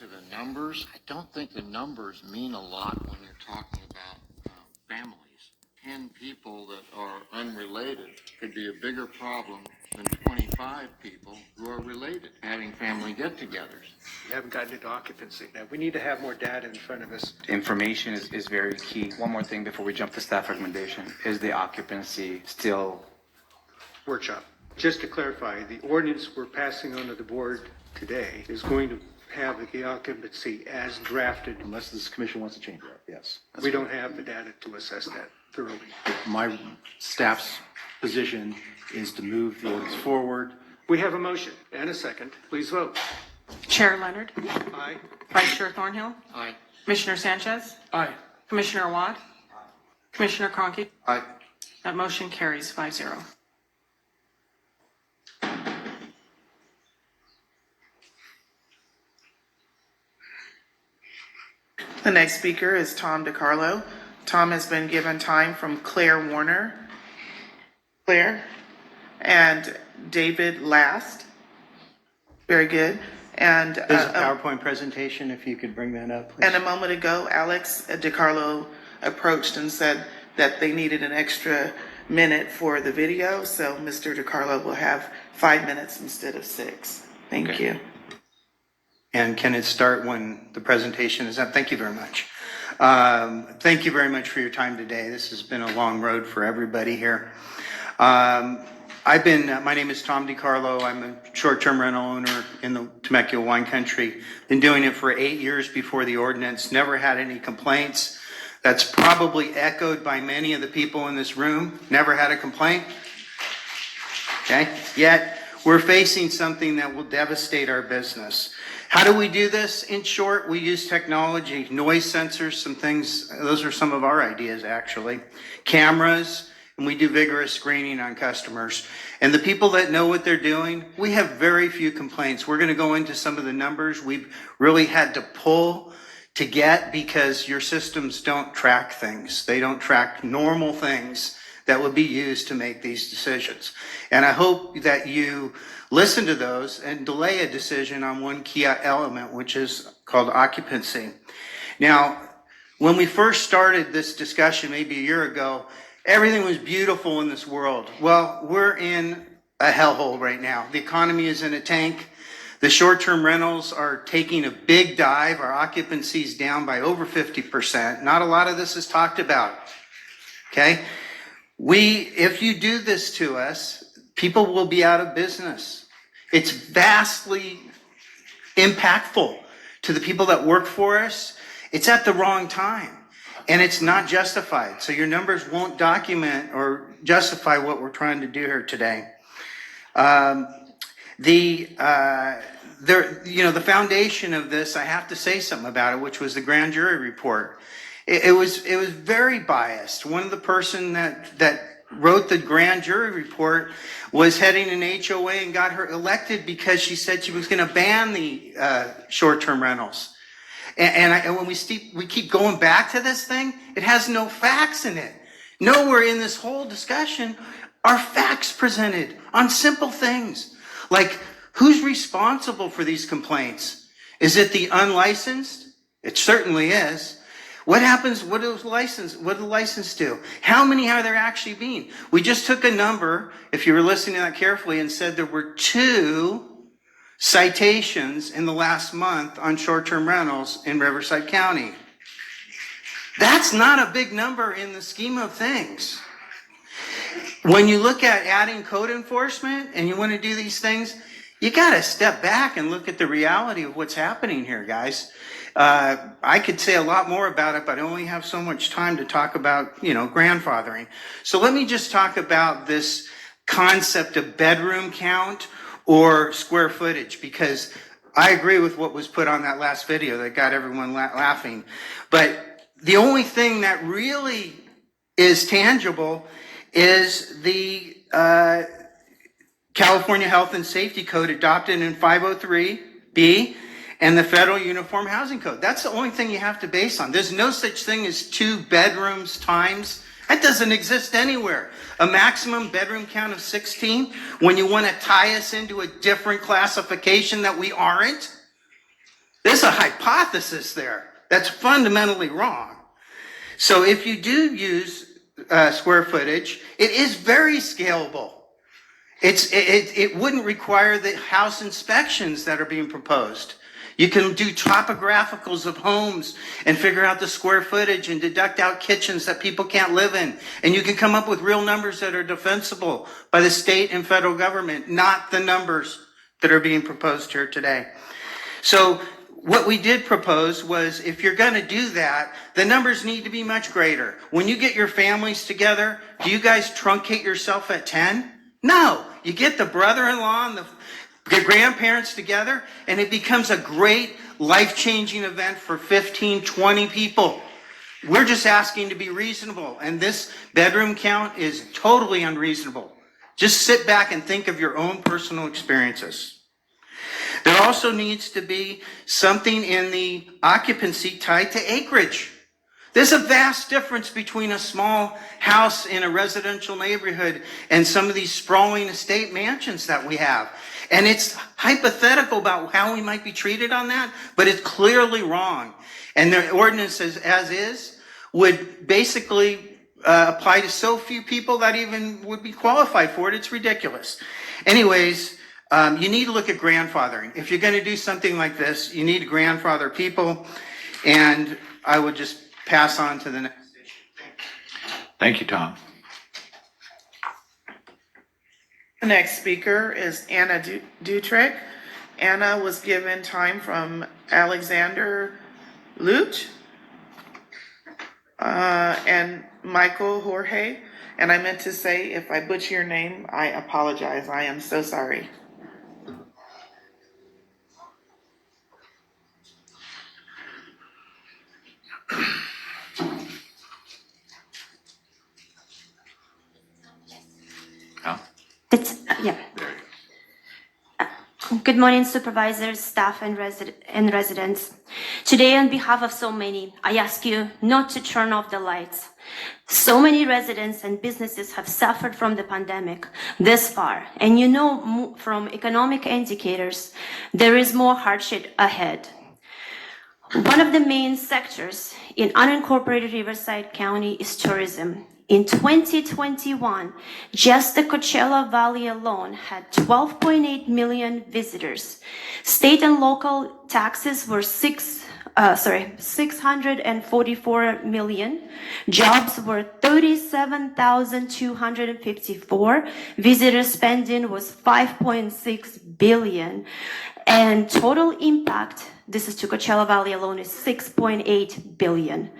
to the numbers, I don't think the numbers mean a lot when you're talking about families. 10 people that are unrelated could be a bigger problem than 25 people who are related having family get-togethers. We haven't gotten into occupancy. Now, we need to have more data in front of us. Information is very key. One more thing before we jump to staff recommendation. Is the occupancy still? Workshop. Just to clarify, the ordinance we're passing onto the board today is going to have the occupancy as drafted. Unless this commission wants to change that, yes. We don't have the data to assess that thoroughly. My staff's position is to move the ordinance forward. We have a motion and a second. Please vote. Chair Leonard, Aye. Vice Chair Thornhill, Aye. Commissioner Sanchez, Aye. Commissioner Watt, Commissioner Cronky. Aye. That motion carries 5-0. The next speaker is Tom DiCarlo. Tom has been given time from Claire Warner, and David Last. Very good. And There's a PowerPoint presentation, if you could bring that up, please. and a moment ago, Alex DiCarlo approached and said that they needed an extra minute for the video, so Mr. DiCarlo will have 5 minutes instead of 6. Thank you. And can it start when the presentation is up? Thank you very much. Thank you very much for your time today. This has been a long road for everybody here. My name is Tom DiCarlo. I'm a short-term rental owner in the Temecula wine country. Been doing it for 8 years before the ordinance. Never had any complaints. That's probably echoed by many of the people in this room. Never had a complaint. Okay? Yet, we're facing something that will devastate our business. How do we do this? In short, we use technology, noise sensors, some things. Those are some of our ideas, actually. Cameras, and we do vigorous screening on customers. And the people that know what they're doing, we have very few complaints. We're going to go into some of the numbers we've really had to pull to get because your systems don't track things. They don't track normal things that would be used to make these decisions. And I hope that you listen to those and delay a decision on one key element, which is called occupancy. Now, when we first started this discussion maybe a year ago, everything was beautiful in this world. Well, we're in a hellhole right now. The economy is in a tank. The short-term rentals are taking a big dive. Our occupancy is down by over 50%. Not a lot of this is talked about. Okay? If you do this to us, people will be out of business. It's vastly impactful to the people that work for us. It's at the wrong time, and it's not justified. So your numbers won't document or justify what we're trying to do here today. The foundation of this, I have to say something about it, which was the grand jury report. It was very biased. One of the person that wrote the grand jury report was heading an HOA and got her elected because she said she was going to ban the short-term rentals. And when we keep going back to this thing, it has no facts in it. Nowhere in this whole discussion are facts presented on simple things. Like, who's responsible for these complaints? Is it the unlicensed? It certainly is. What happens? What do the license do? How many are there actually being? We just took a number, if you were listening to that carefully, and said there were 2 citations in the last month on short-term rentals in Riverside County. That's not a big number in the scheme of things. When you look at adding code enforcement and you want to do these things, you got to step back and look at the reality of what's happening here, guys. I could say a lot more about it, but I only have so much time to talk about, grandfathering. So let me just talk about this concept of bedroom count or square footage, because I agree with what was put on that last video that got everyone laughing. But the only thing that really is tangible is the California Health and Safety Code adopted in 503B and the Federal Uniform Housing Code. That's the only thing you have to base on. There's no such thing as 2 bedrooms times. That doesn't exist anywhere. A maximum bedroom count of 16 when you want to tie us into a different classification that we aren't. This is a hypothesis there that's fundamentally wrong. So if you do use square footage, it is very scalable. It wouldn't require the house inspections that are being proposed. You can do topographicals of homes and figure out the square footage and deduct out kitchens that people can't live in. And you can come up with real numbers that are defensible by the state and federal government, not the numbers that are being proposed here today. So what we did propose was, if you're going to do that, the numbers need to be much greater. When you get your families together, do you guys truncate yourself at 10? No. You get the brother-in-law and the grandparents together, and it becomes a great life-changing event for 15, 20 people. We're just asking to be reasonable, and this bedroom count is totally unreasonable. Just sit back and think of your own personal experiences. There also needs to be something in the occupancy tied to acreage. There's a vast difference between a small house in a residential neighborhood and some of these sprawling estate mansions that we have. And it's hypothetical about how we might be treated on that, but it's clearly wrong. And the ordinance as is would basically apply to so few people that even would be qualified for it. It's ridiculous. Anyways, you need to look at grandfathering. If you're going to do something like this, you need to grandfather people. And I would just pass on to the next issue. Thank you, Tom. The next speaker is Anna Dutrick. Anna was given time from Alexander Lute and Michael Jorge. And I meant to say, if I butcher your name, I apologize. I am so sorry. Yeah. Good morning, supervisors, staff, and residents. Today, on behalf of so many, I ask you not to turn off the lights. So many residents and businesses have suffered from the pandemic this far, and you know from economic indicators, there is more hardship ahead. One of the main sectors in unincorporated Riverside County is tourism. In 2021, just the Coachella Valley alone had 12.8 million visitors. State and local taxes were 644 million. Jobs were 37,254. Visitor spending was 5.6 billion. And total impact, this is to Coachella Valley alone, is 6.8 billion.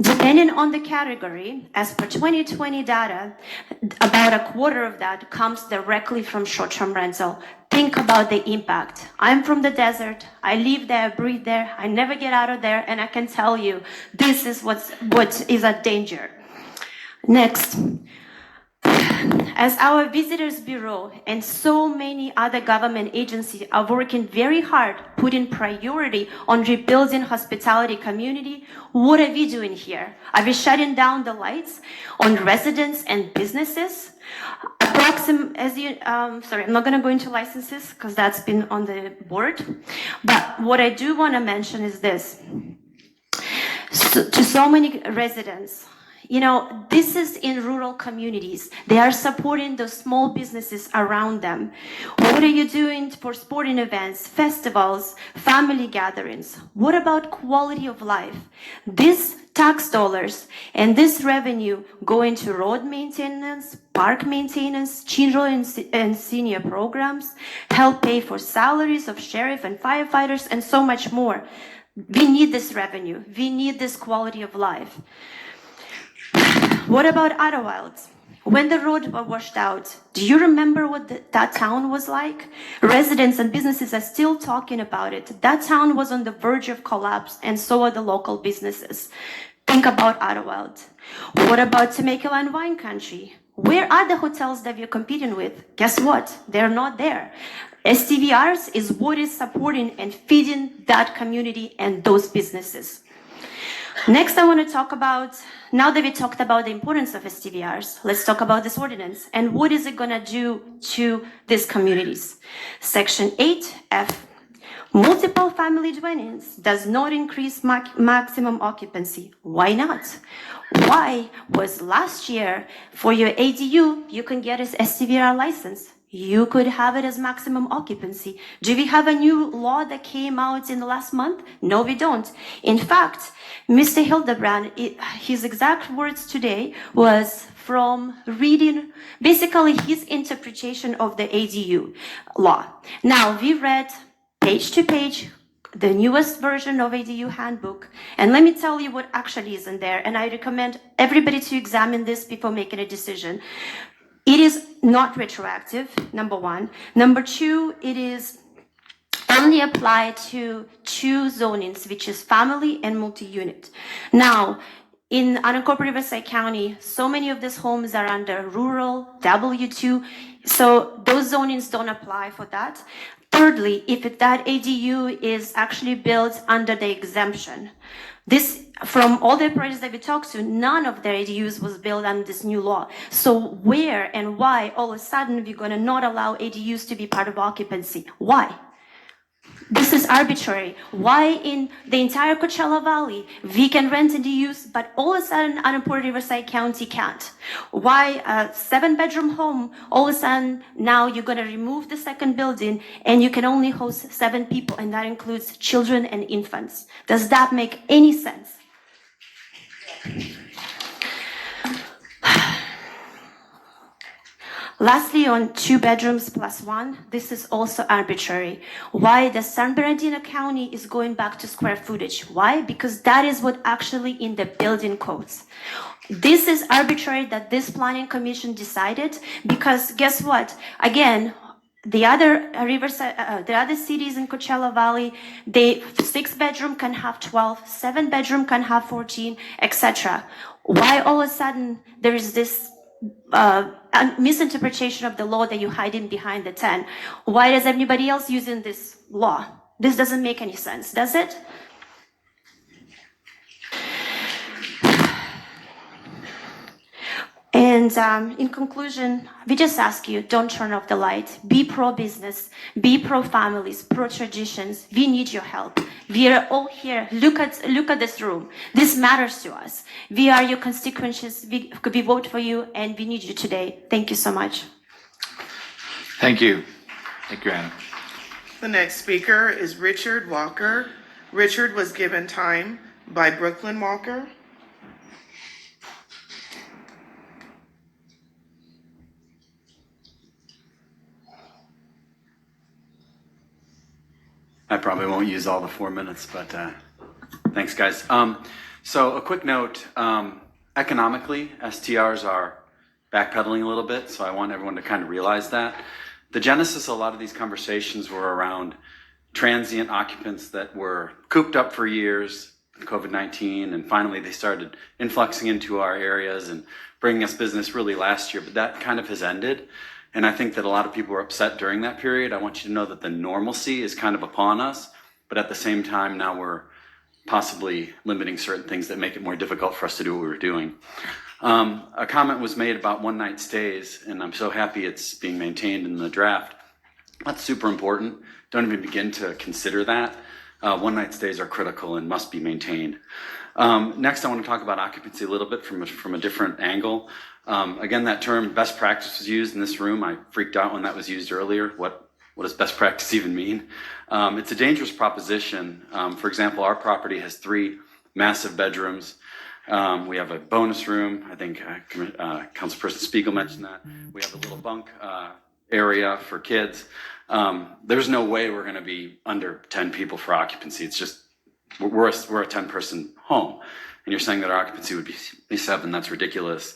Depending on the category, as per 2020 data, about a quarter of that comes directly from short-term rental. Think about the impact. I'm from the desert. I live there, breathe there. I never get out of there, and I can tell you, this is what is a danger. Next. As our Visitors Bureau and so many other government agencies are working very hard, putting priority on rebuilding hospitality community, what are we doing here? Are we shutting down the lights on residents and businesses? I'm not going to go into licenses because that's been on the board. But what I do want to mention is this. To so many residents, you know, this is in rural communities. They are supporting the small businesses around them. What are you doing for sporting events, festivals, family gatherings? What about quality of life? These tax dollars and this revenue go into road maintenance, park maintenance, children and senior programs, help pay for salaries of sheriff and firefighters, and so much more. We need this revenue. We need this quality of life. What about Idlewild? When the road was washed out, do you remember what that town was like? Residents and businesses are still talking about it. That town was on the verge of collapse, and so are the local businesses. Think about Idlewild. What about Temecula and Wine Country? Where are the hotels that we're competing with? Guess what? They're not there. STVRs is what is supporting and feeding that community and those businesses. Next, I want to talk about, now that we talked about the importance of STVRs, let's talk about this ordinance and what is it going to do to these communities. Section 8F Multiple family dwellings does not increase maximum occupancy. Why not? Why was last year for your ADU, you can get an STVR license. You could have it as maximum occupancy. Do we have a new law that came out in the last month? No, we don't. In fact, Mr. Hildebrand, his exact words today was from reading basically his interpretation of the ADU law. Now, we read page to page the newest version of ADU handbook. And let me tell you what actually is in there. And I recommend everybody to examine this before making a decision. It is not retroactive, number one. Number two, it is only applied to two zonings, which is family and multi-unit. Now, in unincorporated Riverside County, so many of these homes are under rural, W2, so those zonings don't apply for that. Thirdly, if that ADU is actually built under the exemption, this, from all the operators that we talked to, none of their ADUs was built under this new law. So where and why all of a sudden we're gonna not allow ADUs to be part of occupancy? Why? This is arbitrary. Why in the entire Coachella Valley we can rent ADUs, but all of a sudden unincorporated Riverside County can't? Why a 7-bedroom home, all of a sudden now you're gonna remove the second building and you can only host 7 people, and that includes children and infants? Does that make any sense? Lastly, on 2 bedrooms plus 1, this is also arbitrary. Why the San Bernardino County is going back to square footage? Why? Because that is what actually in the building codes. This is arbitrary that this planning commission decided, because guess what? Again, the other the other cities in Coachella Valley, they 6-bedroom can have 12, 7-bedroom can have 14, etc. Why all of a sudden there is this misinterpretation of the law that you're hiding behind the 10? Why is everybody else using this law? This doesn't make any sense, does it? And in conclusion, we just ask you, don't turn off the light. Be pro-business, be pro-families, pro-traditions. We need your help. We are all here. Look at this room. This matters to us. We are your constituents. We vote for you, and we need you today. Thank you so much. Thank you. Thank you, Anna. The next speaker is Richard Walker. Richard was given time by Brooklyn Walker. I probably won't use all the 4 minutes, but thanks, guys. So a quick note, economically, STRs are backpedaling a little bit, so I want everyone to kind of realize that. The genesis of a lot of these conversations were around transient occupants that were cooped up for years, COVID-19, and finally they started influxing into our areas and bringing us business really last year, but that kind of has ended. And I think that a lot of people were upset during that period. I want you to know that the normalcy is kind of upon us, but at the same time, now we're possibly limiting certain things that make it more difficult for us to do what we were doing. A comment was made about one-night stays, and I'm so happy it's being maintained in the draft. That's super important. Don't even begin to consider that. One-night stays are critical and must be maintained. Next, I want to talk about occupancy a little bit from a different angle. Again, that term best practice was used in this room. I freaked out when that was used earlier. What does best practice even mean? It's a dangerous proposition. For example, our property has 3 massive bedrooms. We have a bonus room. I think Councilperson Spiegel mentioned that. We have a little bunk area for kids. There's no way we're going to be under 10 people for occupancy. It's just, we're a 10-person home. And you're saying that our occupancy would be 7. That's ridiculous.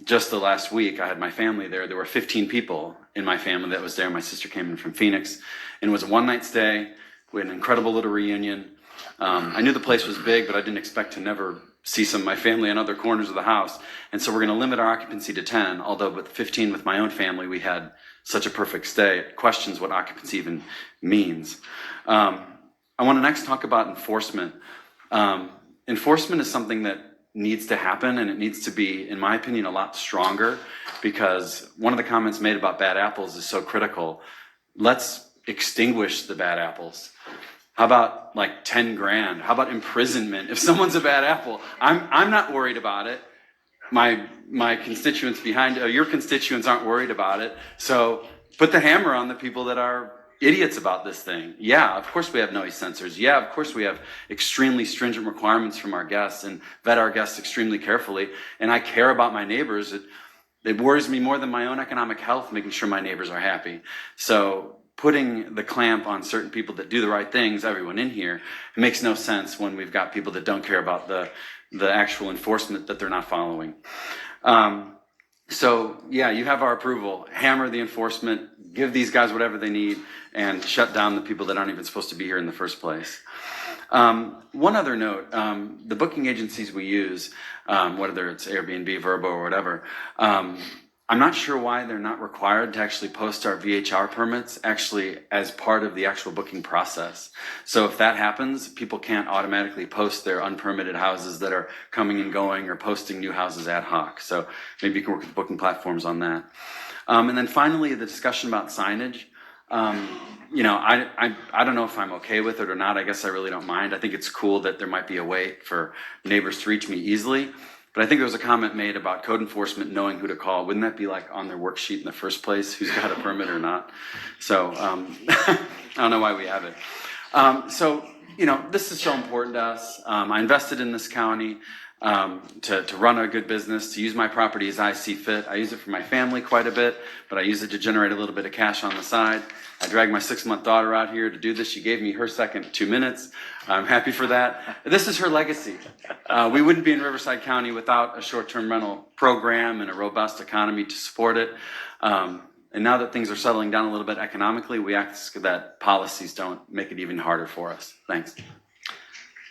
Just the last week, I had my family there. There were 15 people in my family that was there. My sister came in from Phoenix, and it was a one-night stay. We had an incredible little reunion. I knew the place was big, but I didn't expect to never see some of my family in other corners of the house. And so we're going to limit our occupancy to 10, although with 15 with my own family, we had such a perfect stay. It questions what occupancy even means. I want to next talk about enforcement. Enforcement is something that needs to happen, and it needs to be, in my opinion, a lot stronger, because one of the comments made about bad apples is so critical. Let's extinguish the bad apples? How about like 10 grand? How about imprisonment if someone's a bad apple? I'm not worried about it. My constituents behind your constituents aren't worried about it. So put the hammer on the people that are idiots about this thing. Yeah, of course we have noise sensors. Yeah, of course we have extremely stringent requirements from our guests and vet our guests extremely carefully. And I care about my neighbors. It worries me more than my own economic health, making sure my neighbors are happy. So putting the clamp on certain people that do the right things, everyone in here, it makes no sense when we've got people that don't care about the actual enforcement that they're not following. So yeah, you have our approval. Hammer the enforcement, give these guys whatever they need, and shut down the people that aren't even supposed to be here in the first place. One other note, the booking agencies we use, whether it's Airbnb, Vrbo, or whatever, I'm not sure why they're not required to actually post our VHR permits actually as part of the actual booking process. So if that happens, people can't automatically post their unpermitted houses that are coming and going or posting new houses ad hoc. So maybe you can work with booking platforms on that. And then finally, the discussion about signage. You know, I don't know if I'm okay with it or not. I guess I really don't mind. I think it's cool that there might be a way for neighbors to reach me easily. But I think there was a comment made about code enforcement knowing who to call. Wouldn't that be like on their worksheet in the first place, who's got a permit or not? So I don't know why we have it. So, you know, this is so important to us. I invested in this county to run a good business, to use my property as I see fit. I use it for my family quite a bit, but I use it to generate a little bit of cash on the side. I dragged my 6-month daughter out here to do this. She gave me her second 2 minutes. I'm happy for that. This is her legacy. We wouldn't be in Riverside County without a short-term rental program and a robust economy to support it. And now that things are settling down a little bit economically, we ask that policies don't make it even harder for us. Thanks.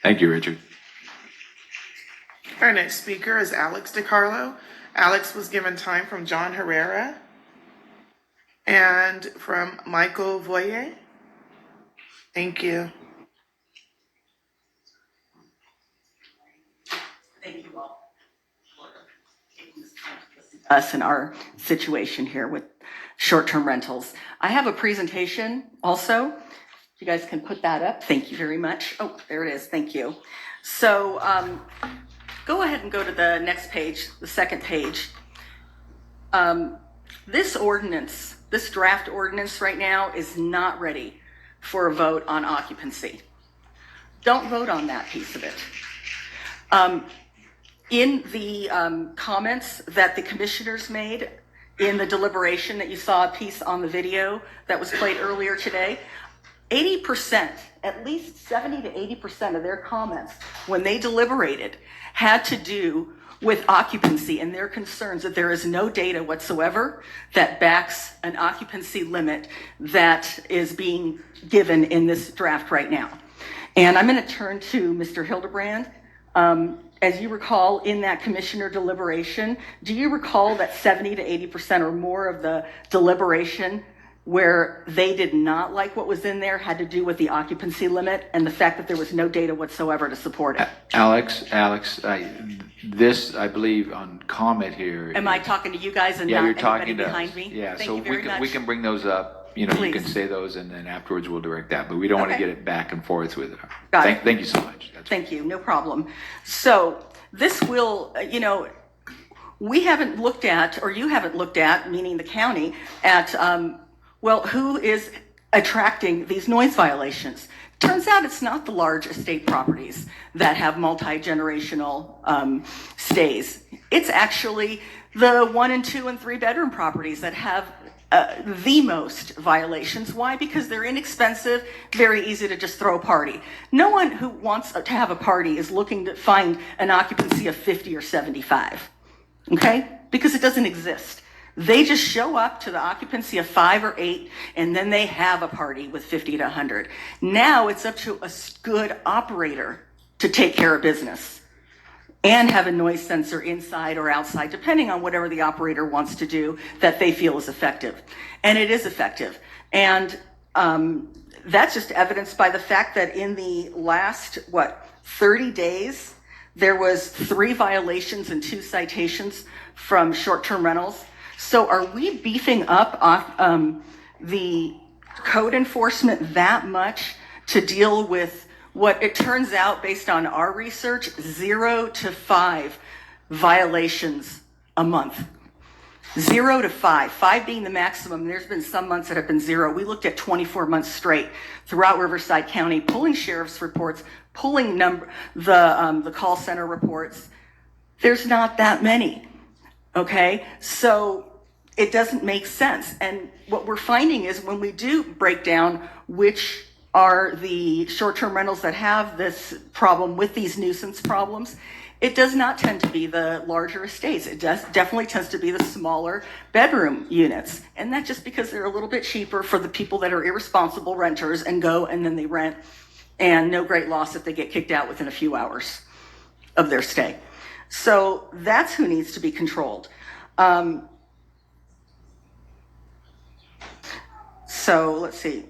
Thank you, Richard. Our next speaker is Alex DiCarlo. Alex was given time from John Herrera and from Michael Voyer. Thank you. Thank you all for taking this time to listen to us and our situation here with short-term rentals. I have a presentation also. You guys can put that up. Thank you very much. Oh, there it is. Thank you. So go ahead and go to the next page, the second page. This ordinance, this draft ordinance right now is not ready for a vote on occupancy. Don't vote on that piece of it. In the comments that the commissioners made in the deliberation that you saw a piece on the video that was played earlier today, 80%, at least 70 to 80% of their comments when they deliberated had to do with occupancy and their concerns that there is no data whatsoever that backs an occupancy limit that is being given in this draft right now. And I'm going to turn to Mr. Hildebrand. As you recall, in that commissioner deliberation, do you recall that 70 to 80% or more of the deliberation where they did not like what was in there had to do with the occupancy limit and the fact that there was no data whatsoever to support it? Alex, this, I believe, on comment here. Am I talking to you guys and Yeah, not you're talking anybody to behind us. me? Yeah, Thank so you very much. we can bring those up. You know, you can Please. say those, and then afterwards we'll direct that. But we don't want to Okay. get it back and forth with her. Got it. Thank you so much. Thank you, no problem. So this will, we haven't looked at, or you haven't looked at, meaning the county, at, who is attracting these noise violations. Turns out it's not the large estate properties that have multi-generational stays. It's actually the 1 and 2 and 3 bedroom properties that have the most violations. Why? Because they're inexpensive, very easy to just throw a party. No one who wants to have a party is looking to find an occupancy of 50 or 75, okay? Because it doesn't exist. They just show up to the occupancy of 5 or 8, and then they have a party with 50 to 100. Now it's up to a good operator to take care of business and have a noise sensor inside or outside, depending on whatever the operator wants to do that they feel is effective. And it is effective. And that's just evidenced by the fact that in the last, 30 days, there was 3 violations and 2 citations from short-term rentals. So are we beefing up the code enforcement that much to deal with what it turns out, based on our research, 0 to 5 violations a month. 0 to 5, 5 being the maximum. There's been some months that have been 0. We looked at 24 months straight throughout Riverside County, pulling sheriff's reports, pulling the call center reports. There's not that many, okay? So it doesn't make sense. And what we're finding is when we do break down which are the short-term rentals that have this problem with these nuisance problems, it does not tend to be the larger estates. It definitely tends to be the smaller bedroom units. And that's just because they're a little bit cheaper for the people that are irresponsible renters and go and then they rent, and no great loss if they get kicked out within a few hours of their stay. So that's who needs to be controlled. So let's see.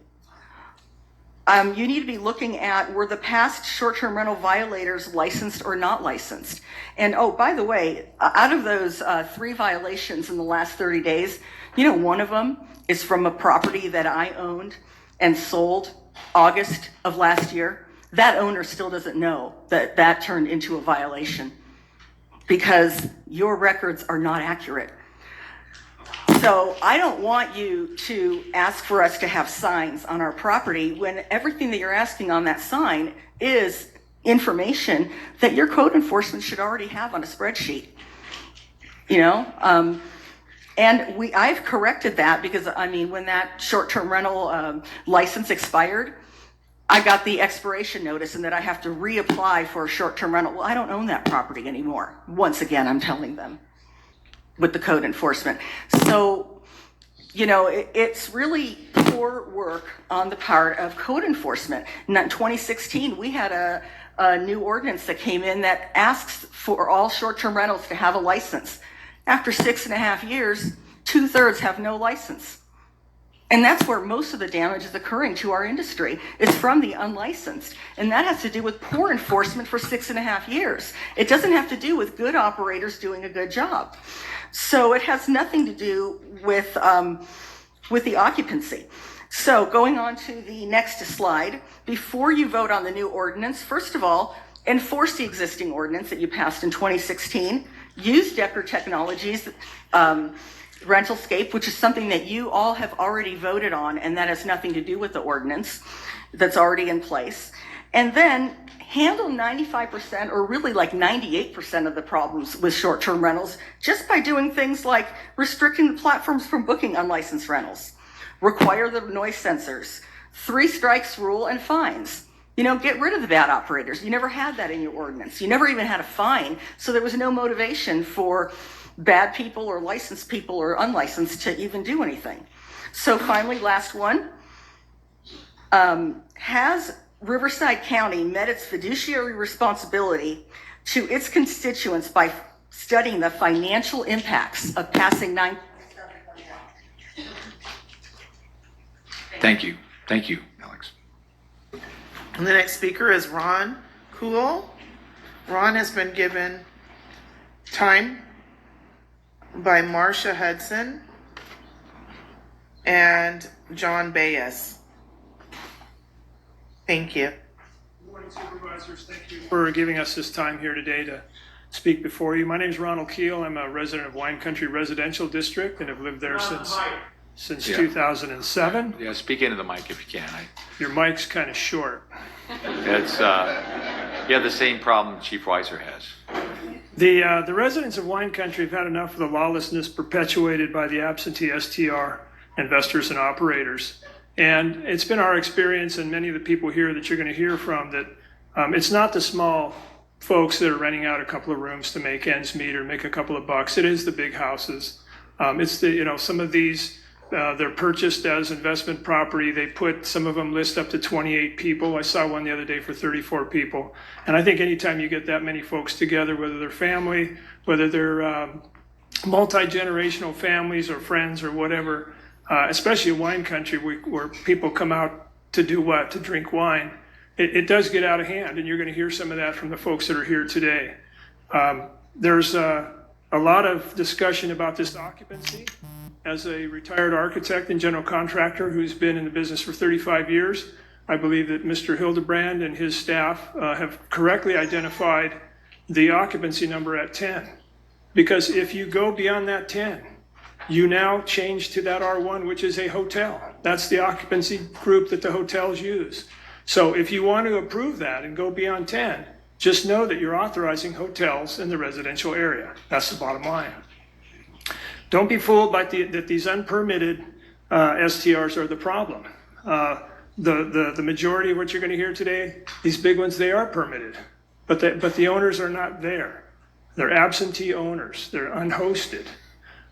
You need to be looking at, were the past short-term rental violators licensed or not licensed? And oh, by the way, out of those 3 violations in the last 30 days, you know, one of them is from a property that I owned and sold August of last year. That owner still doesn't know that that turned into a violation because your records are not accurate. So I don't want you to ask for us to have signs on our property when everything that you're asking on that sign is information that your code enforcement should already have on a spreadsheet. You know, and I've corrected that because, I mean, when that short-term rental license expired, I got the expiration notice and that I have to reapply for a short-term rental. Well, I don't own that property anymore. Once again, I'm telling them with the code enforcement. So, you know, it's really poor work on the part of code enforcement. In 2016, we had a new ordinance that came in that asks for all short-term rentals to have a license. After 6.5 years, 2/3 have no license. And that's where most of the damage is occurring to our industry. It's from the unlicensed. And that has to do with poor enforcement for 6.5 years. It doesn't have to do with good operators doing a good job. So it has nothing to do with the occupancy. So going on to the next slide, before you vote on the new ordinance, first of all, enforce the existing ordinance that you passed in 2016. Use Decker Technologies, Rentalscape, which is something that you all have already voted on, and that has nothing to do with the ordinance that's already in place. And then handle 95% or really like 98% of the problems with short-term rentals just by doing things like restricting the platforms from booking unlicensed rentals, require the noise sensors, 3 strikes rule, and fines. You know, get rid of the bad operators. You never had that in your ordinance. You never even had a fine, so there was no motivation for bad people or licensed people or unlicensed to even do anything. So finally, last one. Has Riverside County met its fiduciary responsibility to its constituents by studying the financial impacts of passing 9? Thank you. Thank you, Alex. And the next speaker is Ron Kuhl. Ron has been given time by Marcia Hudson and John Bayes. Thank you. Good morning, Supervisors. Thank you for giving us this time here today to speak before you. My name is Ronald Keel. I'm a resident of Wine Country Residential District and have lived there since 2007. Yeah, speak into the mic if you can. Your mic's kind of short. It's you have the same problem Chief Weiser has. The residents of Wine Country have had enough of the lawlessness perpetuated by the absentee STR investors and operators. And it's been our experience, and many of the people here that you're going to hear from, that it's not the small folks that are renting out a couple of rooms to make ends meet or make a couple of bucks. It is the big houses. It's the, you know, some of these, they're purchased as investment property. They put, some of them list up to 28 people. I saw one the other day for 34 people. And I think anytime you get that many folks together, whether they're family, whether they're multi-generational families or friends or whatever, especially in Wine Country where people come out to do what? To drink wine. It does get out of hand, and you're going to hear some of that from the folks that are here today. There's a lot of discussion about this occupancy. as a retired architect and general contractor who's been in the business for 35 years, I believe that Mr. Hildebrand and his staff have correctly identified the occupancy number at 10. Because if you go beyond that 10, you now change to that R1, which is a hotel. That's the occupancy group that the hotels use. So if you want to approve that and go beyond 10, just know that you're authorizing hotels in the residential area. That's the bottom line. Don't be fooled by that these unpermitted STRs are the problem. The majority of what you're going to hear today, these big ones, they are permitted, but the owners are not there. They're absentee owners. They're unhosted.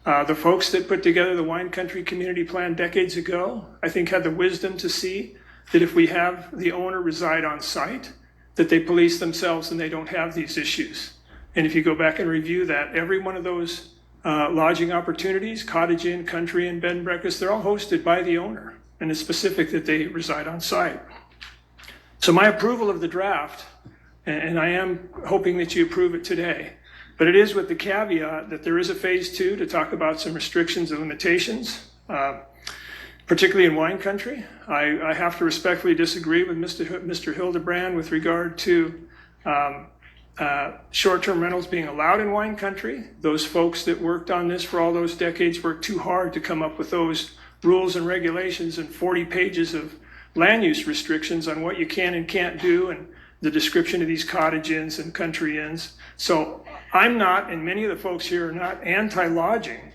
The folks that put together the Wine Country Community Plan decades ago, I think had the wisdom to see that if we have the owner reside on site, that they police themselves and they don't have these issues. And if you go back and review that, every one of those lodging opportunities, Cottage Inn, Country Inn, Bed and Breakfast, they're all hosted by the owner, and it's specific that they reside on site. So my approval of the draft, and I am hoping that you approve it today, but it is with the caveat that there is a phase 2 to talk about some restrictions and limitations, particularly in wine country. I have to respectfully disagree with Mr. Hildebrand with regard to short-term rentals being allowed in wine country. Those folks that worked on this for all those decades worked too hard to come up with those rules and regulations and 40 pages of land use restrictions on what you can and can't do and the description of these cottage inns and country inns. So I'm not, and many of the folks here are not anti-lodging.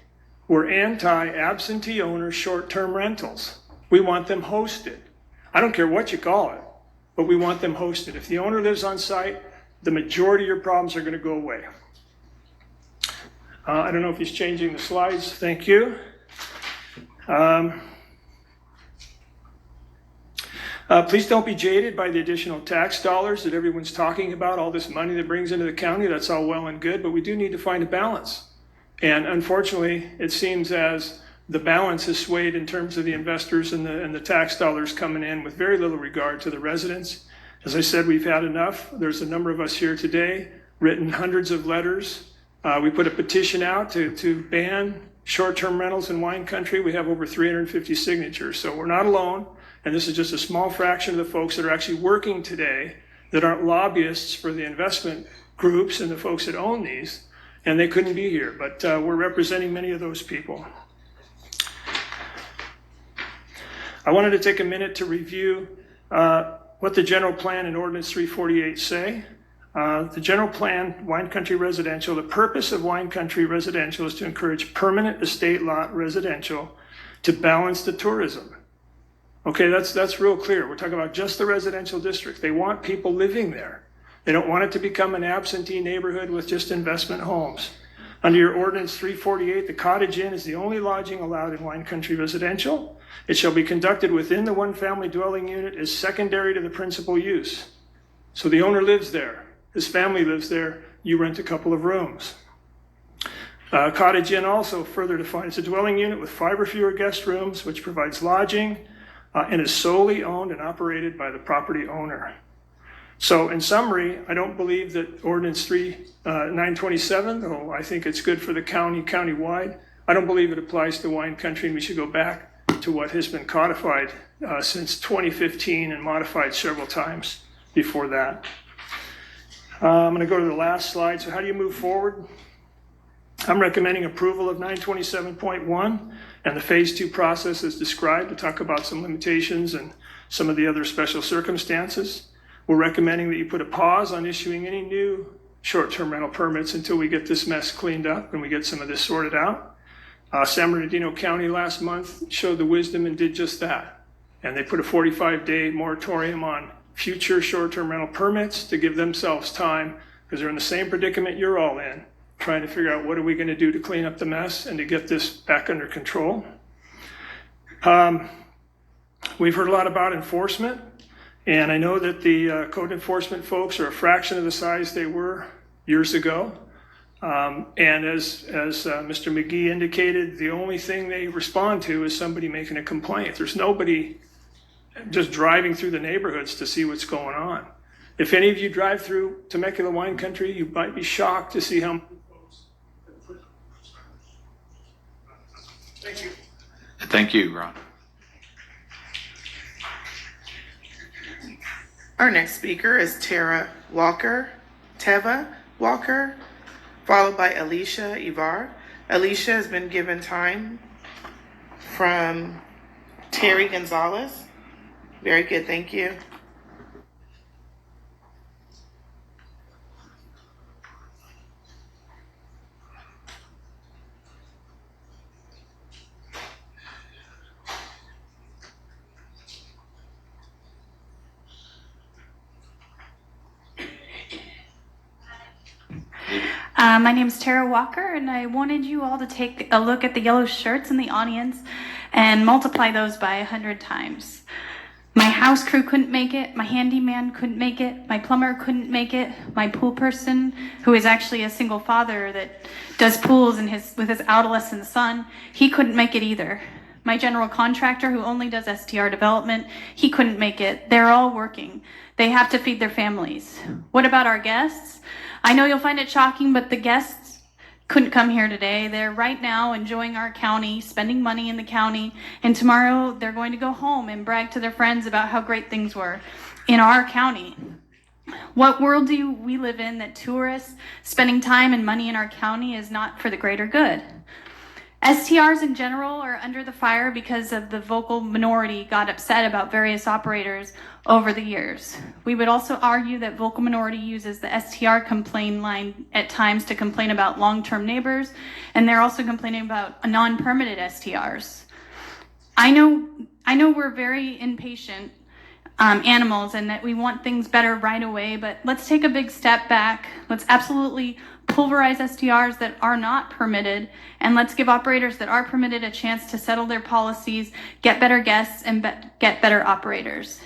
We're anti-absentee owner short-term rentals. We want them hosted. I don't care what you call it, but we want them hosted. If the owner lives on site, the majority of your problems are going to go away. I don't know if he's changing the slides. Thank you. Please don't be jaded by the additional tax dollars that everyone's talking about, all this money that brings into the county. That's all well and good, but we do need to find a balance. And unfortunately, it seems as the balance is swayed in terms of the investors and the tax dollars coming in with very little regard to the residents. As I said, we've had enough. There's a number of us here today, written hundreds of letters. We put a petition out to ban short-term rentals in wine country. We have over 350 signatures, so we're not alone. And this is just a small fraction of the folks that are actually working today that aren't lobbyists for the investment groups and the folks that own these, and they couldn't be here, but we're representing many of those people. I wanted to take a minute to review what the general plan and ordinance 348 say. The general plan, wine country residential, the purpose of wine country residential is to encourage permanent estate lot residential to balance the tourism. Okay, that's real clear. We're talking about just the residential district. They want people living there. They don't want it to become an absentee neighborhood with just investment homes. Under your ordinance 348, the Cottage Inn is the only lodging allowed in wine country residential. It shall be conducted within the one family dwelling unit as secondary to the principal use. So the owner lives there. His family lives there. You rent a couple of rooms. Cottage Inn also further defines a dwelling unit with 5 or fewer guest rooms, which provides lodging and is solely owned and operated by the property owner. So in summary, I don't believe that ordinance 927, though I think it's good for the county, countywide, I don't believe it applies to wine country, and we should go back to what has been codified since 2015 and modified several times before that. I'm going to go to the last slide. So how do you move forward? I'm recommending approval of 927.1 and the phase 2 process is described to talk about some limitations and some of the other special circumstances. We're recommending that you put a pause on issuing any new short-term rental permits until we get this mess cleaned up and we get some of this sorted out. San Bernardino County last month showed the wisdom and did just that. And they put a 45-day moratorium on future short-term rental permits to give themselves time, because they're in the same predicament you're all in, trying to figure out what are we going to do to clean up the mess and to get this back under control. We've heard a lot about enforcement, and I know that the code enforcement folks are a fraction of the size they were years ago. And as Mr. McGee indicated, the only thing they respond to is somebody making a complaint. There's nobody just driving through the neighborhoods to see what's going on. If any of you drive through Temecula wine country, you might be shocked to see how Thank you, Ron. Our next speaker is Teva Walker, followed by Alicia Ivar. Alicia has been given time from Terry Gonzalez. Very good, thank you. My name is Tara Walker, and I wanted you all to take a look at the yellow shirts in the audience and multiply those by 100 times. My house crew couldn't make it, my handyman couldn't make it, my plumber couldn't make it, my pool person, who is actually a single father that does pools with his adolescent son, he couldn't make it either. My general contractor, who only does STR development, he couldn't make it. They're all working. They have to feed their families. What about our guests? I know you'll find it shocking, but the guests couldn't come here today. They're right now enjoying our county, spending money in the county, and tomorrow they're going to go home and brag to their friends about how great things were in our county. What world do we live in that tourists spending time and money in our county is not for the greater good? STRs in general are under the fire because of the vocal minority got upset about various operators over the years. We would also argue that vocal minority uses the STR complaint line at times to complain about long-term neighbors, and they're also complaining about non-permitted STRs. I know we're very impatient animals and that we want things better right away, but let's take a big step back. Let's absolutely pulverize STRs that are not permitted, and let's give operators that are permitted a chance to settle their policies, get better guests, and get better operators.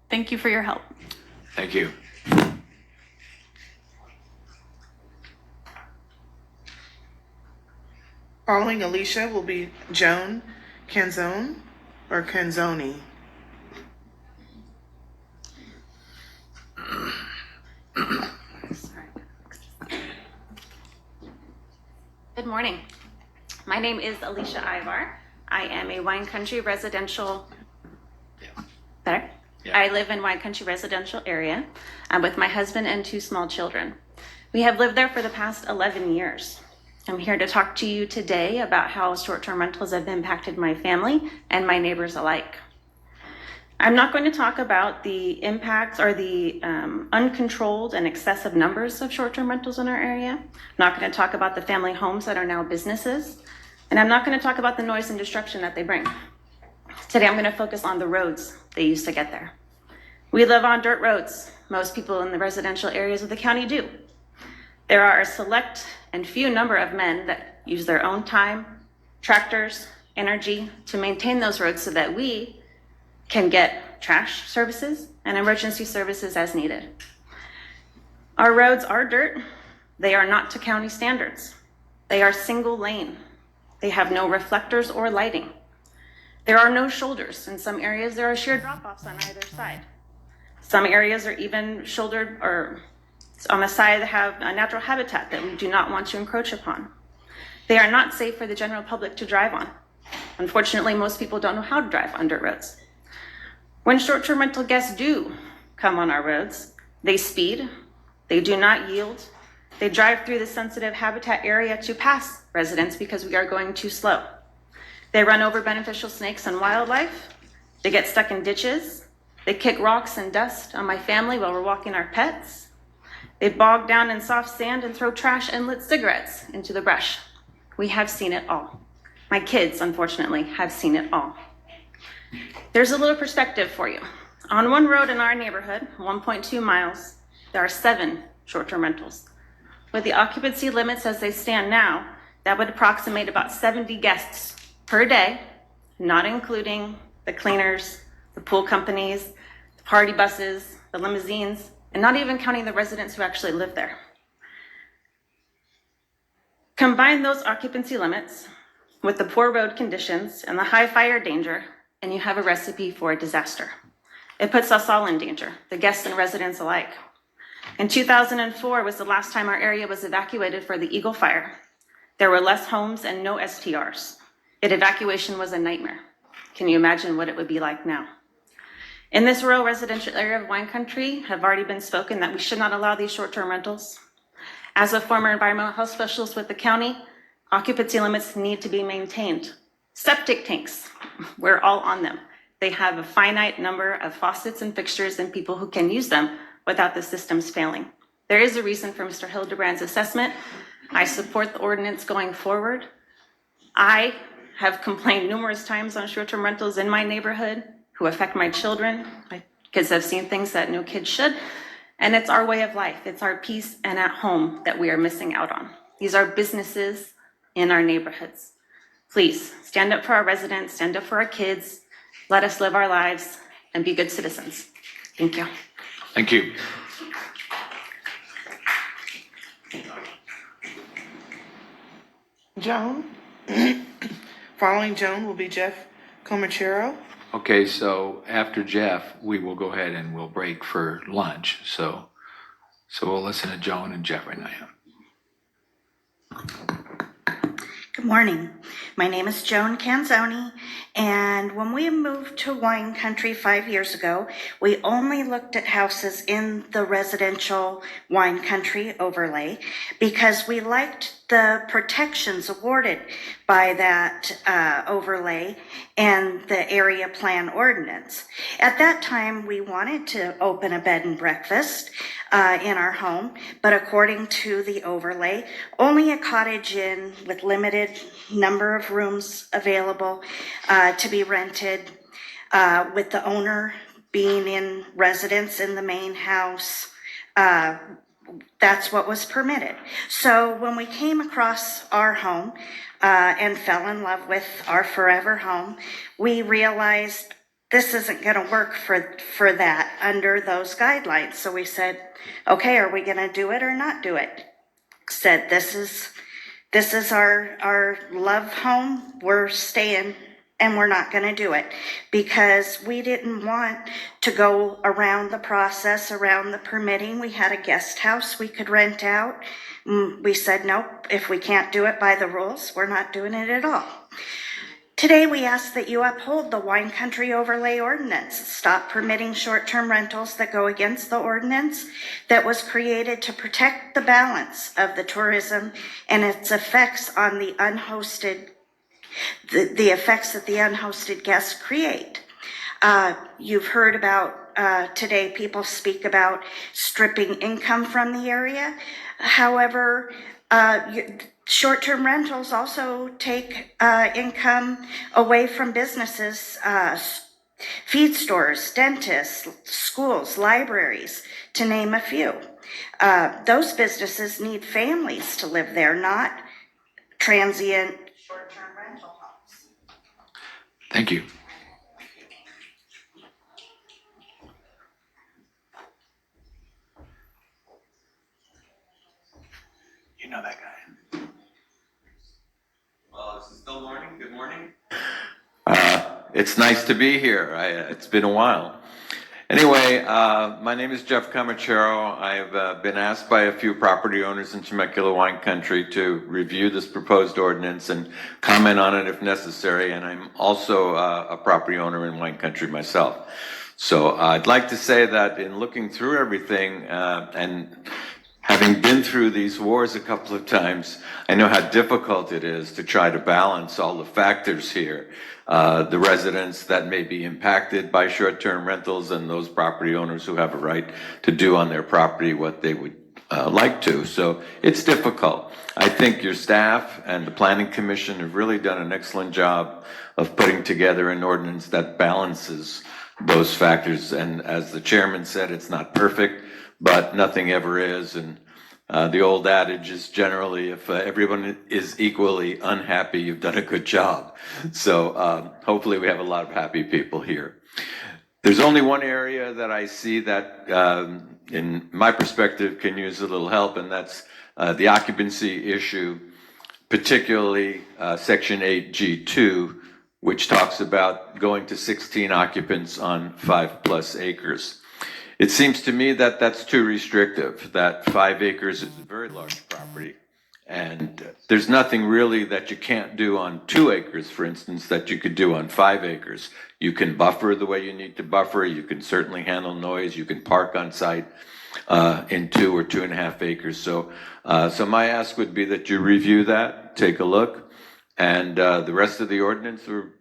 Thank you for your help. Thank you. Following Alicia will be Joan Canzone or Canzoni. Good morning. My name is Alicia Ivar. I am a wine country residential. Better? Yeah. I live in wine country residential area. I'm with my husband and 2 small children. We have lived there for the past 11 years. I'm here to talk to you today about how short-term rentals have impacted my family and my neighbors alike. I'm not going to talk about the impacts or the uncontrolled and excessive numbers of short-term rentals in our area. I'm not going to talk about the family homes that are now businesses. And I'm not going to talk about the noise and disruption that they bring. Today, I'm going to focus on the roads they use to get there. We live on dirt roads. Most people in the residential areas of the county do. There are a select and few number of men that use their own time, tractors, energy to maintain those roads so that we can get trash services and emergency services as needed. Our roads are dirt. They are not to county standards. They are single lane. They have no reflectors or lighting. There are no shoulders. In some areas, there are sheer drop-offs on either side. Some areas are even shouldered or on the side that have a natural habitat that we do not want to encroach upon. They are not safe for the general public to drive on. Unfortunately, most people don't know how to drive on dirt roads. When short-term rental guests do come on our roads, they speed, they do not yield, they drive through the sensitive habitat area to pass residents because we are going too slow. They run over beneficial snakes and wildlife, they get stuck in ditches, they kick rocks and dust on my family while we're walking our pets, they bog down in soft sand and throw trash and lit cigarettes into the brush. We have seen it all. My kids, unfortunately, have seen it all. There's a little perspective for you. On one road in our neighborhood, 1.2 miles, there are 7 short-term rentals. With the occupancy limits as they stand now, that would approximate about 70 guests per day, not including the cleaners, the pool companies, the party buses, the limousines, and not even counting the residents who actually live there. Combine those occupancy limits with the poor road conditions and the high fire danger, and you have a recipe for a disaster. It puts us all in danger, the guests and residents alike. In 2004 was the last time our area was evacuated for the Eagle Fire. There were less homes and no STRs. Evacuation was a nightmare. Can you imagine what it would be like now? In this rural residential area of wine country have already been spoken that we should not allow these short-term rentals. As a former environmental health specialist with the county, occupancy limits need to be maintained. Septic tanks, we're all on them. They have a finite number of faucets and fixtures and people who can use them without the systems failing. There is a reason for Mr. Hildebrand's assessment. I support the ordinance going forward. I have complained numerous times on short-term rentals in my neighborhood who affect my children. My kids have seen things that no kid should. And it's our way of life. It's our peace and at home that we are missing out on. These are businesses in our neighborhoods. Please stand up for our residents, stand up for our kids. Let us live our lives and be good citizens. Thank you. Thank you. Joan? Following Joan will be Jeff Comachero. Okay, so after Jeff, we will go ahead and we'll break for lunch. So we'll listen to Joan and Jeff right now. Good morning. My name is Joan Canzoni, and when we moved to wine country 5 years ago, we only looked at houses in the residential wine country overlay because we liked the protections awarded by that overlay and the area plan ordinance. At that time, we wanted to open a bed and breakfast in our home, but according to the overlay, only a cottage inn with limited number of rooms available to be rented, with the owner being in residence in the main house. That's what was permitted. So when we came across our home and fell in love with our forever home, we realized this isn't going to work for that under those guidelines. So we said, okay, are we going to do it or not do it? Said, this is our love home. We're staying and we're not going to do it because we didn't want to go around the process, around the permitting. We had a guest house we could rent out. We said, nope, if we can't do it by the rules, we're not doing it at all. Today, we ask that you uphold the wine country overlay ordinance. Stop permitting short-term rentals that go against the ordinance that was created to protect the balance of the tourism and its effects on the unhosted, the effects that the unhosted guests create. You've heard about today, people speak about stripping income from the area. However, short-term rentals also take income away from businesses, feed stores, dentists, schools, libraries, to name a few. Those businesses need families to live there, not transient short-term rental homes. Thank you. You know that guy. Well, is it still morning? Good morning. It's nice to be here. It's been a while. Anyway, my name is Jeff Comachero. I've been asked by a few property owners in Temecula wine country to review this proposed ordinance and comment on it if necessary. And I'm also a property owner in wine country myself. So I'd like to say that in looking through everything and having been through these wars a couple of times, I know how difficult it is to try to balance all the factors here. The residents that may be impacted by short-term rentals and those property owners who have a right to do on their property what they would like to. So it's difficult. I think your staff and the Planning Commission have really done an excellent job of putting together an ordinance that balances those factors. And as the chairman said, it's not perfect, but nothing ever is. And the old adage is generally if everyone is equally unhappy, you've done a good job. So hopefully we have a lot of happy people here. There's only one area that I see that, in my perspective, can use a little help, and that's the occupancy issue, particularly Section 8G2, which talks about going to 16 occupants on 5+ acres. It seems to me that that's too restrictive, that 5 acres is a very large property, And there's nothing really that you can't do on 2 acres, for instance, that you could do on 5 acres. You can buffer the way you need to buffer. You can certainly handle noise. You can park on site in 2 or 2.5 acres. So my ask would be that you review that, take a look, and the rest of the ordinance, or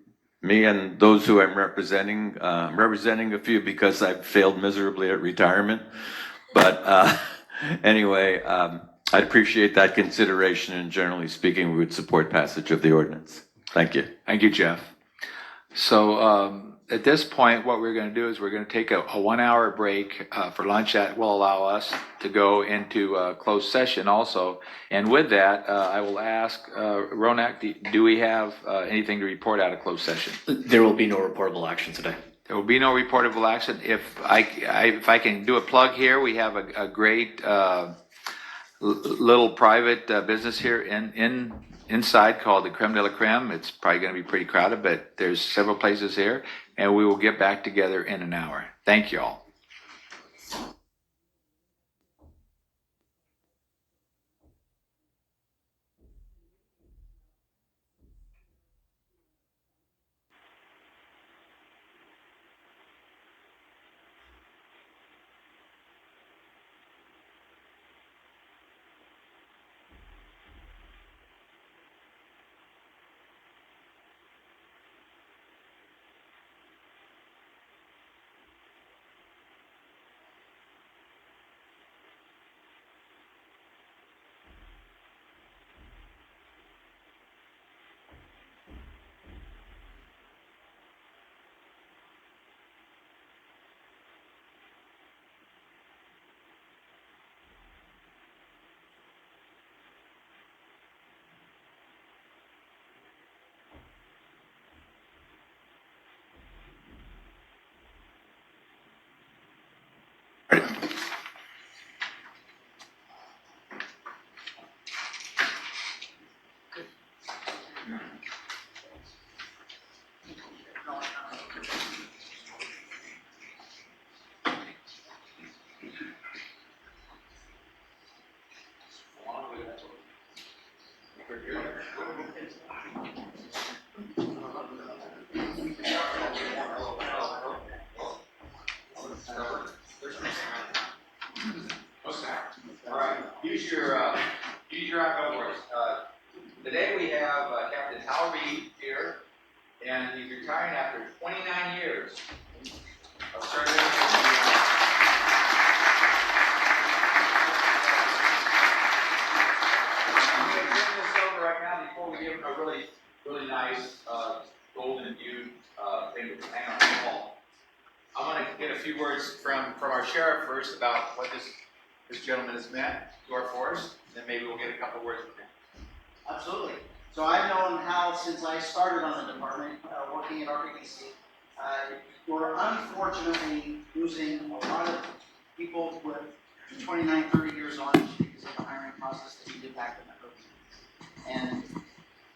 me and those who I'm representing a few because I've failed miserably at retirement. But anyway, I'd appreciate that consideration, and generally speaking, we would support passage of the ordinance. Thank you. Thank you, Jeff. So at this point, what we're going to do is we're going to take a 1 hour break for lunch. That will allow us to go into closed session also. And with that, I will ask Ronak, do we have anything to report out of closed session? There will be no reportable action today. There will be no reportable action. If I can do a plug here, we have a great little private business here inside called the Creme de la Creme. It's probably going to be pretty crowded, but there's several places here, and we will get back together in an hour. Thank you all. Use your outdoor voice. Today we have Captain Hal Reed here, and he's retiring after 29 years of service. I'm going to turn this over right now before we give him a really nice golden view thing to hang on the wall. I want to get a few words from our sheriff first about what this gentleman has meant to our force, then maybe we'll get a couple words with him. Absolutely. So I've known Hal since I started on the department, working at RPDC. We're unfortunately losing a lot of people with 29, 30 years on because of the hiring process that we did back in the 90s. And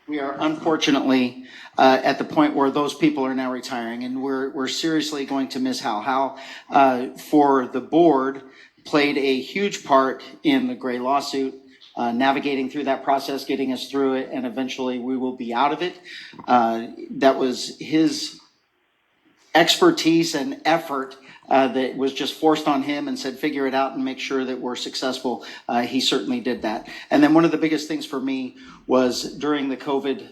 we are unfortunately at the point where those people are now retiring, and we're seriously going to miss Hal. Hal, for the board, played a huge part in the Gray lawsuit, navigating through that process, getting us through it, and eventually we will be out of it. That was his expertise and effort that was just forced on him and said, figure it out and make sure that we're successful. He certainly did that. And then one of the biggest things for me was during the COVID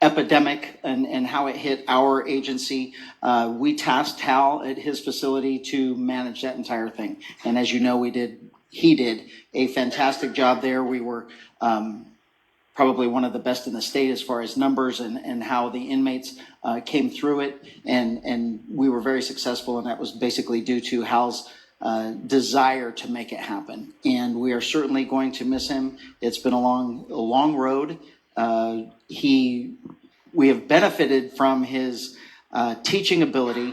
epidemic and how it hit our agency, we tasked Hal at his facility to manage that entire thing. And as you know, he did a fantastic job there. We were probably one of the best in the state as far as numbers and how the inmates came through it. And we were very successful, and that was basically due to Hal's desire to make it happen. And we are certainly going to miss him. It's been a long road. We have benefited from his teaching ability,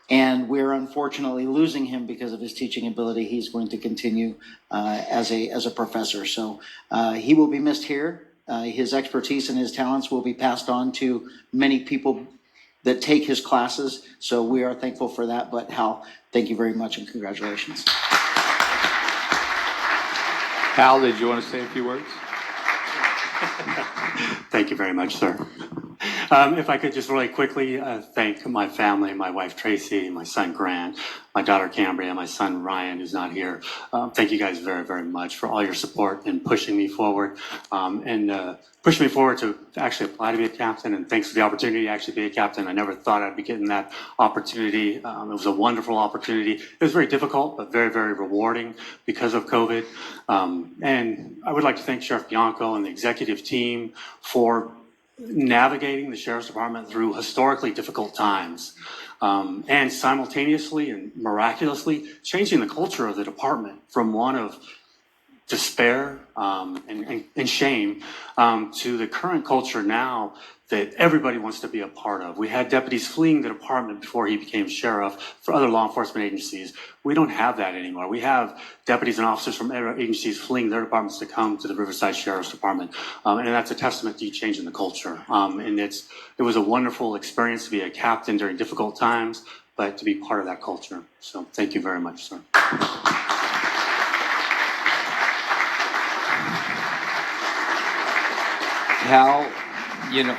and we're unfortunately losing him because of his teaching ability. He's going to continue as a professor. So he will be missed here. His expertise and his talents will be passed on to many people that take his classes. So we are thankful for that. But Hal, thank you very much and congratulations. Hal, did you want to say a few words? Thank you very much, sir. If I could just really quickly thank my family, my wife Tracy, my son Grant, my daughter Cambria, my son Ryan, who's not here. Thank you guys very, very much for all your support and pushing me forward, and pushing me forward to actually apply to be a captain. And thanks for the opportunity to actually be a captain. I never thought I'd be getting that opportunity. It was a wonderful opportunity. It was very difficult, but very, very rewarding because of COVID. And I would like to thank Sheriff Bianco and the executive team for navigating the Sheriff's Department through historically difficult times, and simultaneously and miraculously changing the culture of the department from one of despair and shame to the current culture now that everybody wants to be a part of. We had deputies fleeing the department before he became sheriff for other law enforcement agencies. We don't have that anymore. We have deputies and officers from other agencies fleeing their departments to come to the Riverside Sheriff's Department. And that's a testament to you changing the culture. And it was a wonderful experience to be a captain during difficult times, but to be part of that culture. So thank you very much, sir. Hal, you know,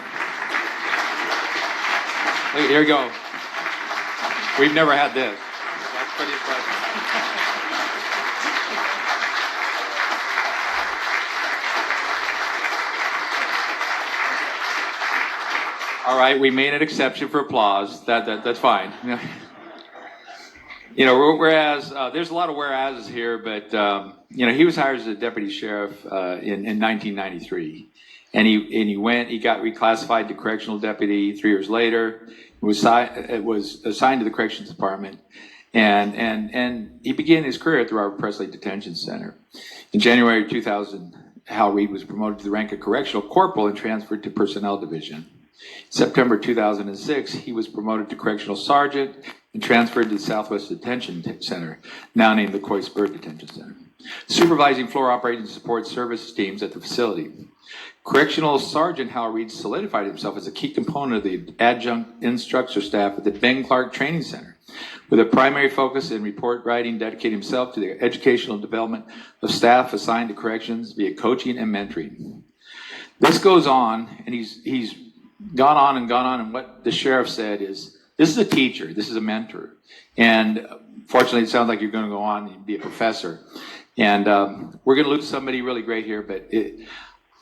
here we go. We've never had this. That's pretty impressive. All right, we made an exception for applause. That's fine. You know, whereas there's a lot of whereases here, but you know, he was hired as a deputy sheriff in 1993, and he got reclassified to correctional deputy 3 years later. Was assigned to the corrections department, and he began his career at the Robert Presley Detention Center. In January 2000, Hal Reed was promoted to the rank of correctional corporal and transferred to personnel division. September 2006, he was promoted to correctional sergeant and transferred to the Southwest Detention Center, now named the Coy Spur Detention Center, supervising floor operating support service teams at the facility. Correctional Sergeant Hal Reed solidified himself as a key component of the adjunct instructor staff at the Ben Clark Training Center, with a primary focus in report writing, dedicating himself to the educational development of staff assigned to corrections via coaching and mentoring. This goes on, and he's gone on, and what the sheriff said is, this is a teacher, this is a mentor, and fortunately it sounds like you're going to go on and be a professor, and we're going to lose somebody really great here, but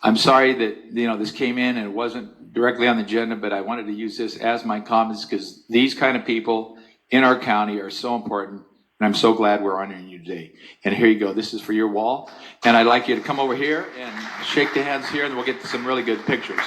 I'm sorry that this came in and it wasn't directly on the agenda, but I wanted to use this as my comments because these kind of people in our county are so important, and I'm so glad we're honoring you today. And here you go, this is for your wall, and I'd like you to come over here and shake the hands here, and we'll get to some really good pictures.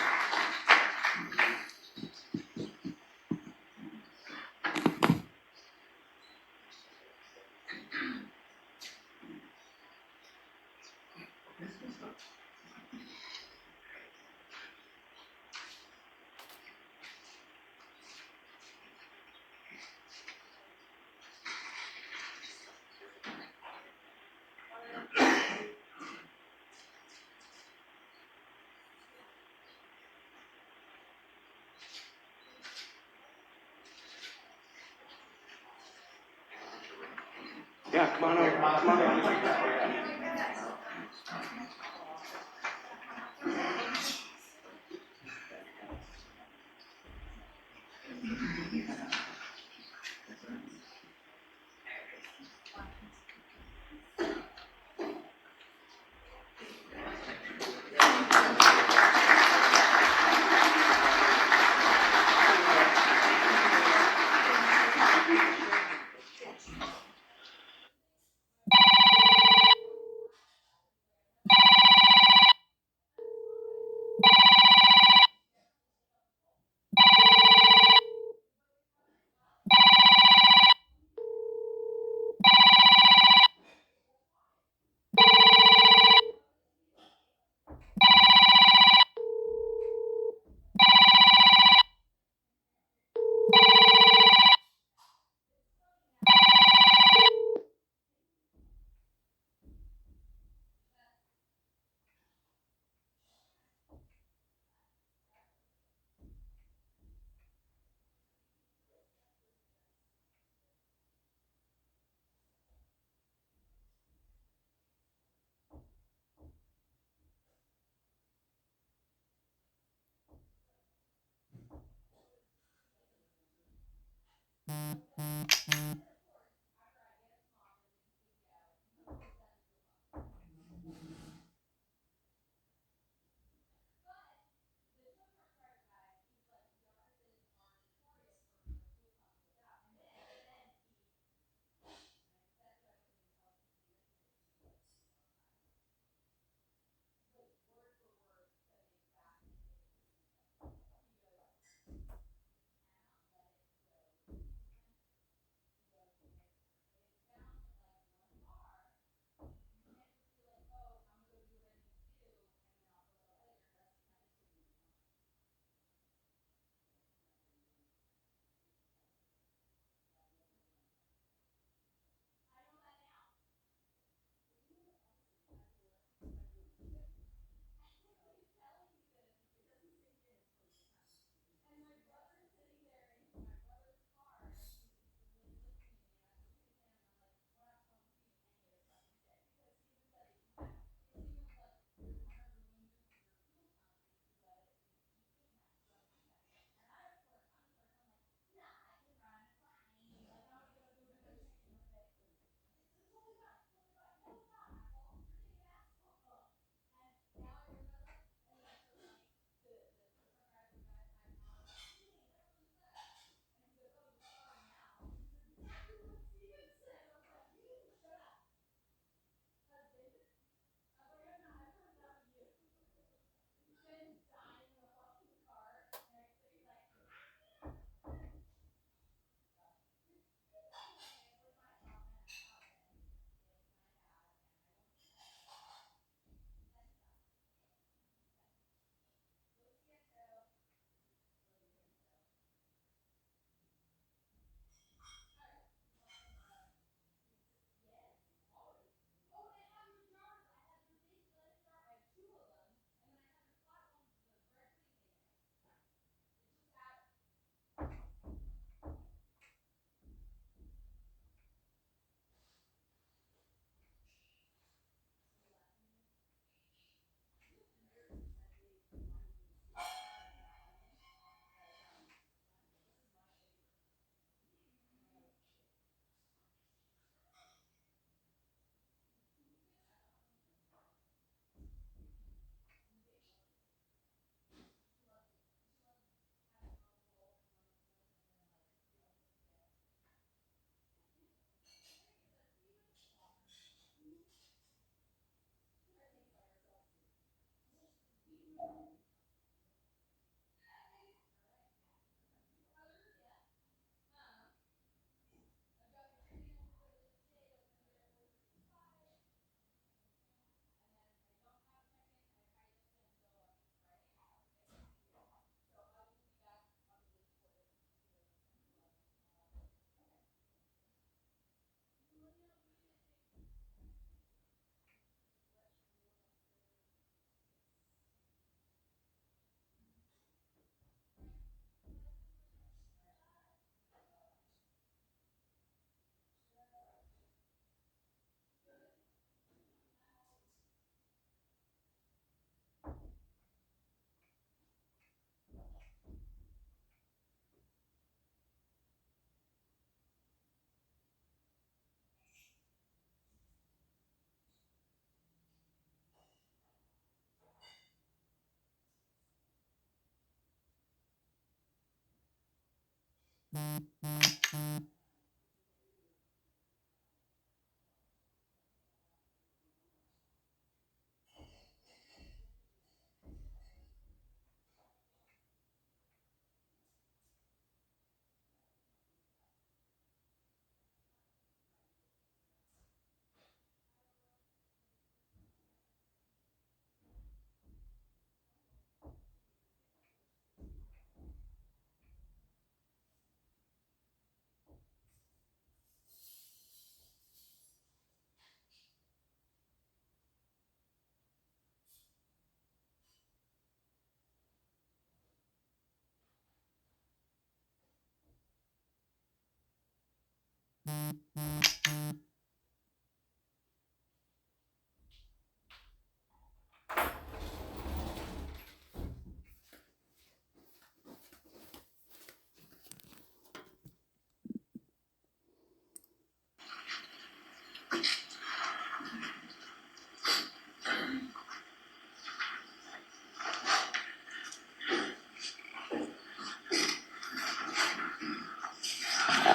Yeah, come on over. Come on over.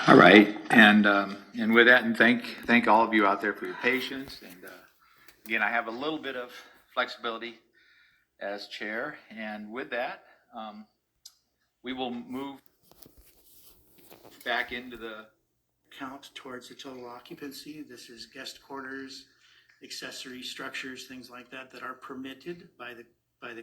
All right, and with that, and thank all of you out there for your patience. And again, I have a little bit of flexibility as chair, and with that, we will move back into the Count towards the total occupancy. This is guest quarters, accessory structures, things like that, that are permitted by the